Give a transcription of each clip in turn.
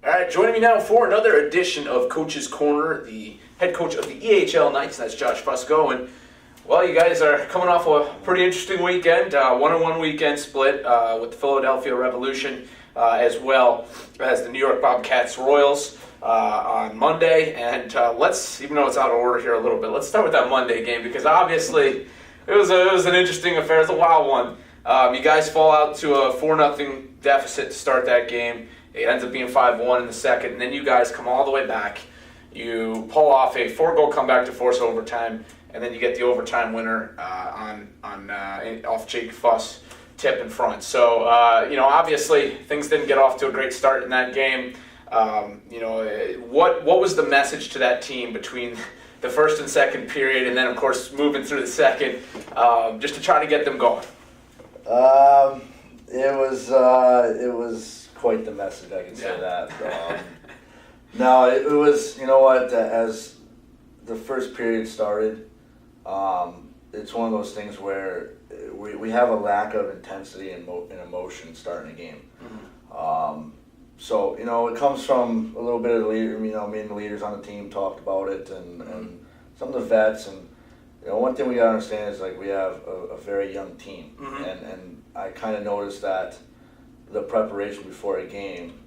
All right, joining me now for another edition of Coach's Corner, the head coach of the EHL Knights, that's Josh Fusco. And, well, you guys are coming off a pretty interesting weekend, one-on-one weekend split with the Philadelphia Revolution, as well as the New York Bobcats Royals on Monday. And let's, even though it's out of order here a little bit, let's start with that Monday game because obviously it was an interesting affair. It's a wild one. You guys fall out to a 4-0 deficit to start that game. It ends up being 5-1 in the second, and then you guys come all the way back. You pull off a 4-goal comeback to force overtime, and then you get the overtime winner off Jake Fuss tip in front. So, obviously things didn't get off to a great start in that game. What was the message to that team between the first and second period, and then of course moving through the second, just to try to get them going? It was quite the message, I can say that. No, it was, as the first period started, it's one of those things where we have a lack of intensity and emotion starting a game. Mm-hmm. So, it comes from a little bit of the leader, me and the leaders on the team talked about it and some of the vets. And, one thing we got to understand is, we have a very young team. Mm-hmm. And I kind of noticed that the preparation before a game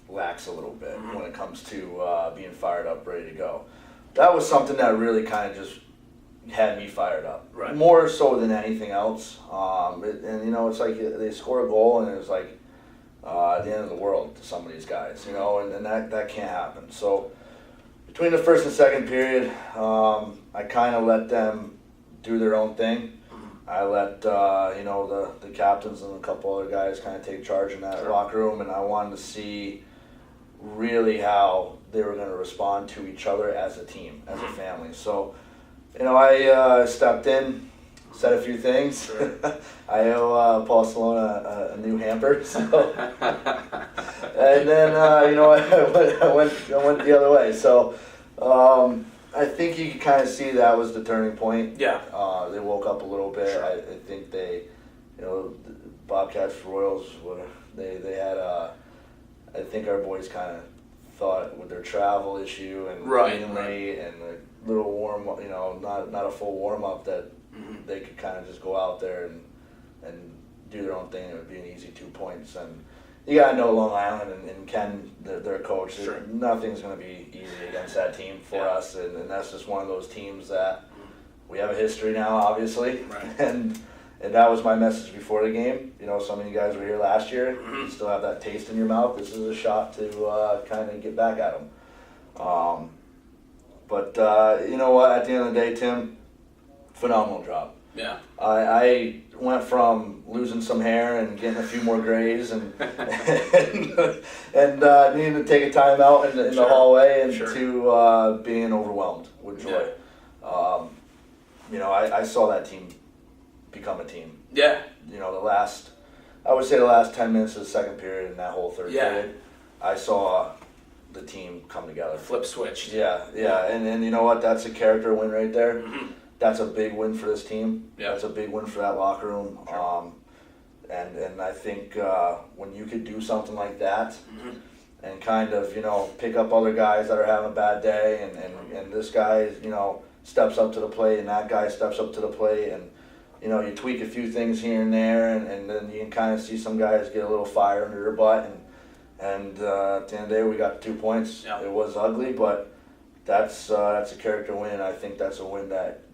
lacks a little bit when it comes to being fired up, ready to go. That was something that really kind of just had me fired up, right. More so than anything else. It's like they score a goal and it was like the end of the world to some of these guys, and that can't happen. So between the first and second period, I kind of let them do their own thing. I let the captains and a couple other guys kind of take charge in that locker room, and I wanted to see really how they were going to respond to each other as a team, as a family. So, I stepped in, said a few things. Sure. I owe Paul Salona a new hamper, so. And then I went the other way. So. I think you can kind of see that was the turning point. Yeah. They woke up a little bit. Sure. I think they, the Bobcats Royals, they had I think our boys kind of thought with their travel issue and being late and a little warm, not a full warm up that they could kind of just go out there and do their own thing. It would be an easy 2 points. And you got to know Long Island and Ken, their coach, sure. Nothing's going to be easy against that team for us, and that's just one of those teams that we have a history now, obviously, right. and that was my message before the game. Some of you guys were here last year, you still have that taste in your mouth. This is a shot to kind of get back at them. But you know what, at the end of the day, Tim, phenomenal job. Yeah. I went from losing some hair and getting a few more grays and needing to take a time out in the hallway and to being overwhelmed with joy. Yeah. I saw that team become a team. Yeah. I would say the last 10 minutes of the second period and that whole third period, I saw the team come together. Flip switched. Yeah. And you know what? That's a character win right there. Mm-hmm. That's a big win for this team. Yep. That's a big win for that locker room. Sure. And I think when you could do something like that and kind of, pick up other guys that are having a bad day and this guy, steps up to the plate and that guy steps up to the plate and, you tweak a few things here and there and then you can kind of see some guys get a little fire under their butt and at the end of the day we got 2 points. Yep. It was ugly, but that's a character win. I think that's a win that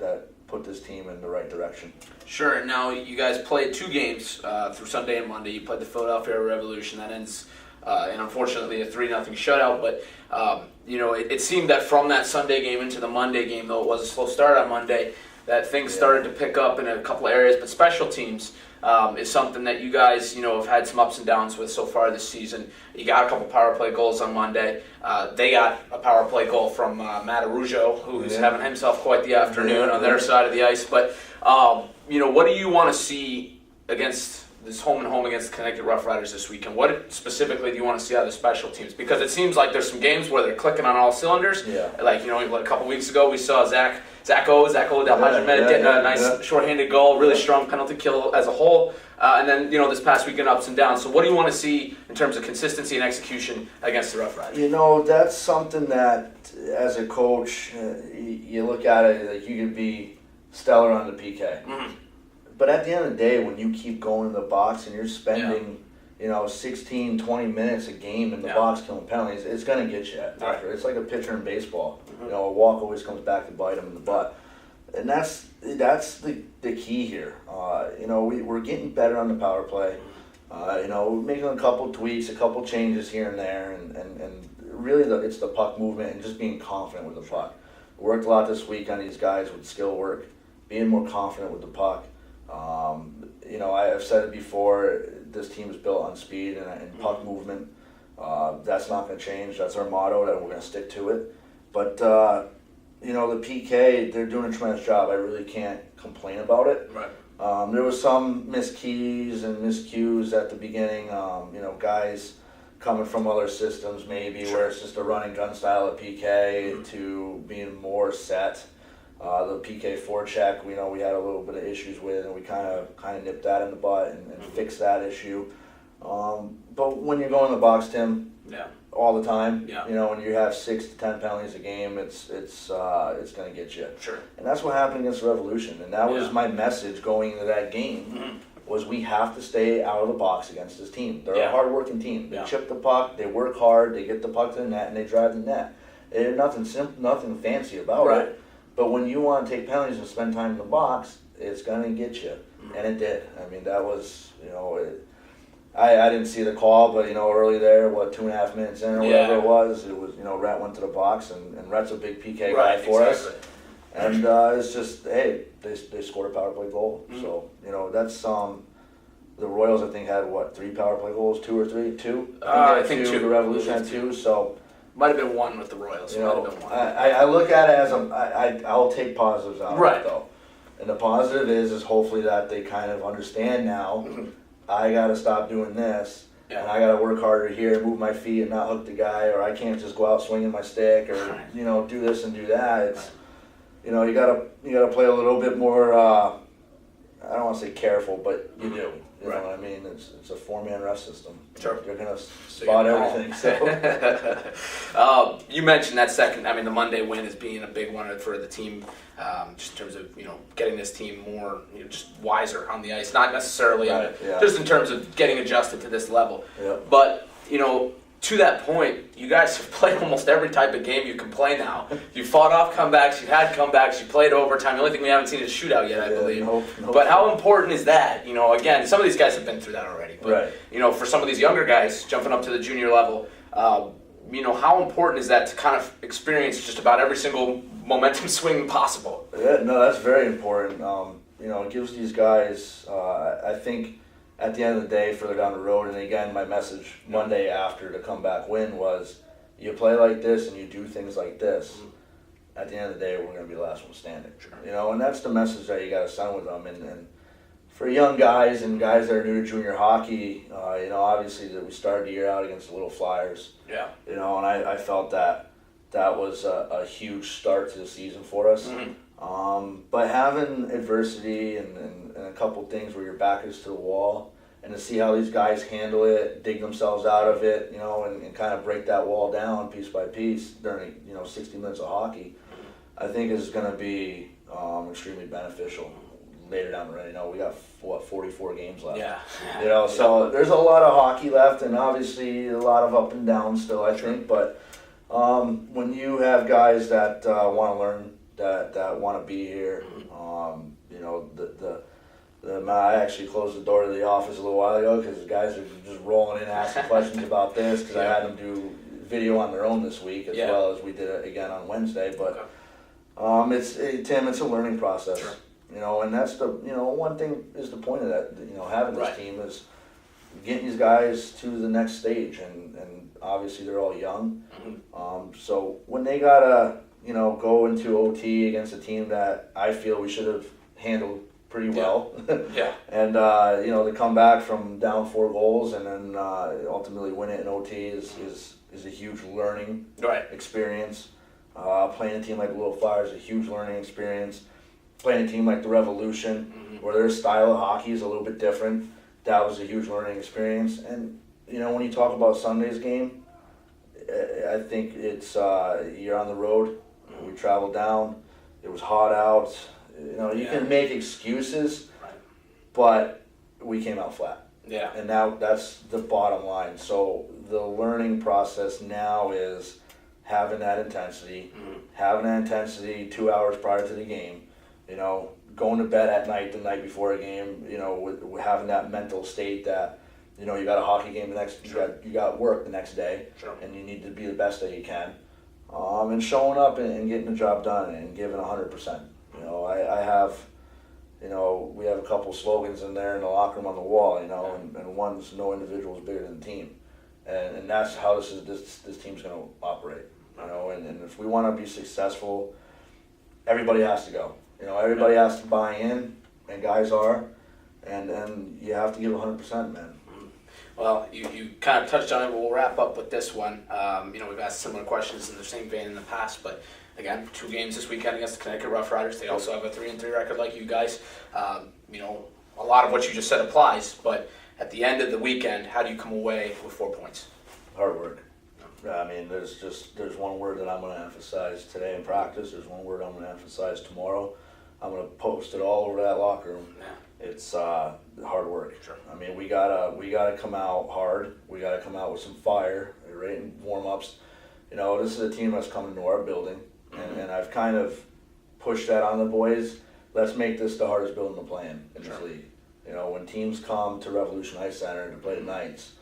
put this team in the right direction. Sure. Now you guys played 2 games through Sunday and Monday. You played the Philadelphia Revolution. That ends in unfortunately a 3-0 shutout. But it seemed that from that Sunday game into the Monday game, though it was a slow start on Monday, that things started to pick up in a couple of areas. But special teams is something that you guys, have had some ups and downs with so far this season. You got a couple power play goals on Monday. They got a power play goal from Matt Arujo, who's having himself quite the afternoon on their side of the ice. But, what do you want to see against this home and home against the Connecticut Rough Riders this weekend. What specifically do you want to see out of the special teams? Because it seems like there's some games where they're clicking on all cylinders. Yeah. Like, a couple weeks ago we saw Zach Del-Hajmed getting a nice shorthanded goal, really strong penalty kill as a whole. And then, this past weekend, ups and downs. So what do you want to see in terms of consistency and execution against the Rough Riders? That's something that, as a coach, you look at it like you could be stellar on the PK. Mm-hmm. But at the end of the day, when you keep going to the box and you're spending, 16, 20 minutes a game in the box killing penalties, it's going to get you after. Right. It's like a pitcher in baseball. Mm-hmm. A walk always comes back to bite him in the butt. And that's the key here. We're getting better on the power play. We're making a couple tweaks, a couple changes here and there, and really it's the puck movement and just being confident with the puck. We worked a lot this week on these guys with skill work, being more confident with the puck. I've said it before, this team is built on speed and puck movement. That's not going to change. That's our motto, and we're going to stick to it. But the PK, they're doing a tremendous job. I really can't complain about it. Right. There was some missed keys and miscues at the beginning. Guys coming from other systems maybe where it's just a running gun style of PK to being more set. The PK forecheck, we had a little bit of issues with, and we kind of nipped that in the butt and fixed that issue. But when you're going in the box, Tim, all the time, when you have 6 to 10 penalties a game, it's going to get you. Sure. And that's what happened against Revolution, and that was my message going into that game. Was we have to stay out of the box against this team. They're a hard-working team. They chip the puck, they work hard, they get the puck to the net, and they drive the net. There's nothing fancy about it. But when you want to take penalties and spend time in the box, it's going to get you. And it did. I mean, that was, I didn't see the call, but, early there, 2.5 minutes in or whatever it was, Rhett went to the box, and Rhett's a big PK guy for us. And it's just, hey, they scored a power play goal. So, that's the Royals, I think, had, 3 power play goals, 2 or 3? 2? I think 2. The Revolution had 2, so... Might have been 1 with the Royals. I look at it as I'll take positives out of it, though. And the positive is hopefully that they kind of understand now, I got to stop doing this, and I got to work harder here, move my feet and not hook the guy, or I can't just go out swinging my stick, or, do this and do that. It's, you got to play a little bit more, I don't want to say careful, but you do. You know what I mean? It's a 4-man ref system. Sure. You're going to spot everything. So. You mentioned that the Monday win as being a big one for the team, just in terms of, getting this team more, just wiser on the ice. Not necessarily, just in terms of getting adjusted to this level. Yeah. But, to that point, you guys have played almost every type of game you can play now. You fought off comebacks, you had comebacks, you played overtime. The only thing we haven't seen is a shootout yet, I believe. Nope. But how important is that? Again, some of these guys have been through that already. But, for some of these younger guys jumping up to the junior level, how important is that to kind of experience just about every single momentum swing possible? Yeah, no, that's very important. It gives these guys, I think, at the end of the day, further down the road, and again, my message Monday after the comeback win was, you play like this and you do things like this, at the end of the day, we're going to be the last one standing. Sure. And that's the message that you got to send with them. And for young guys and guys that are new to junior hockey, obviously that we started the year out against the Little Flyers. Yeah. And I felt that was a huge start to the season for us. But having adversity and a couple things where your back is to the wall, and to see how these guys handle it, dig themselves out of it, and kind of break that wall down piece by piece during 60 minutes of hockey, I think is going to be extremely beneficial later down the road. We got 44 games left. Yeah. So there's a lot of hockey left, and obviously a lot of up and down still, I think. But when you have guys that want to learn, that want to be here. I actually closed the door to the office a little while ago because the guys are just rolling in asking questions about this, because I had them do video on their own this week as well as we did it again on Wednesday. But Tim, it's a learning process. Sure. And that's the one thing is the point of that. Having this team is getting these guys to the next stage, and obviously they're all young. So when they gotta go into OT against a team that I feel we should have handled pretty well. Yeah. And, to come back from down 4 goals and then ultimately win it in OT is a huge learning experience. Playing a team like the Little Flyers is a huge learning experience. Playing a team like the Revolution, where their style of hockey is a little bit different, that was a huge learning experience. And, when you talk about Sunday's game, I think it's you're on the road. We traveled down. It was hot out. You can make excuses, but we came out flat. Yeah. And now that's the bottom line. So the learning process now is having that intensity, 2 hours prior to the game, going to bed at night the night before a game, with having that mental state that, you got a hockey game the next, you got work the next day, and you need to be the best that you can, and showing up and getting the job done and giving 100%. I have, we have a couple slogans in there in the locker room on the wall, and one's no individual is bigger than the team, and that's how this team's going to operate, and if we want to be successful, everybody has to go, everybody has to buy in, and guys are, and you have to give 100%, man. Well, you kind of touched on it, but we'll wrap up with this one. We've asked similar questions in the same vein in the past, but again, 2 games this weekend against the Connecticut Rough Riders. They also have a 3-3 record like you guys. A lot of what you just said applies, but at the end of the weekend, how do you come away with 4 points? Hard work. I mean, there's one word that I'm going to emphasize today in practice. There's one word I'm going to emphasize tomorrow. I'm going to post it all over that locker room. Yeah. It's hard work. Sure. I mean, we gotta come out hard. We gotta come out with some fire, right? In warm-ups. This is a team that's coming to our building, and I've kind of pushed that on the boys. Let's make this the hardest building to play in this league. When teams come to Revolution Ice Center to play the Knights,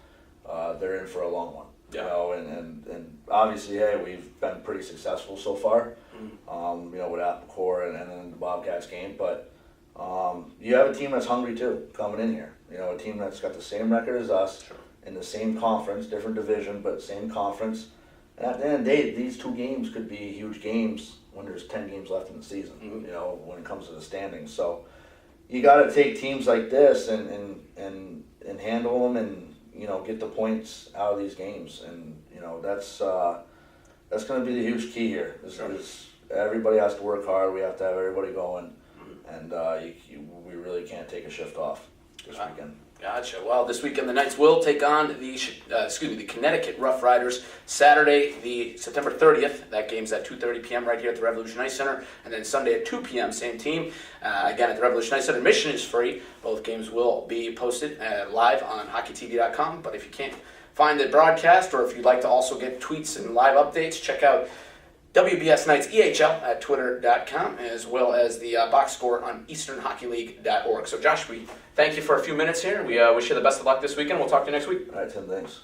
they're in for a long one. Yeah. And obviously, hey, we've been pretty successful so far. With Applecore and then the Bobcats game, but. You have a team that's hungry too, coming in here. A team that's got the same record as us, in the same conference, different division, but same conference. And at the end of the day, these 2 games could be huge games when there's 10 games left in the season, when it comes to the standings. So you got to take teams like this and handle them and, get the points out of these games. And, that's going to be the huge key here. Everybody has to work hard. We have to have everybody going. And we really can't take a shift off this weekend. Gotcha. Well, this weekend the Knights will take on the Connecticut Rough Riders Saturday, the September 30th. That game's at 2:30 p.m. right here at the Revolution Ice Center, and then Sunday at 2 p.m. Same team. Again at the Revolution Ice Center. Admission is free. Both games will be posted live on hockeytv.com. But if you can't find the broadcast, or if you'd like to also get tweets and live updates, check out WBS Knights EHL at twitter.com, as well as the box score on easternhockeyleague.org. So, Josh, we thank you for a few minutes here. We wish you the best of luck this weekend. We'll talk to you next week. All right, Tim, thanks.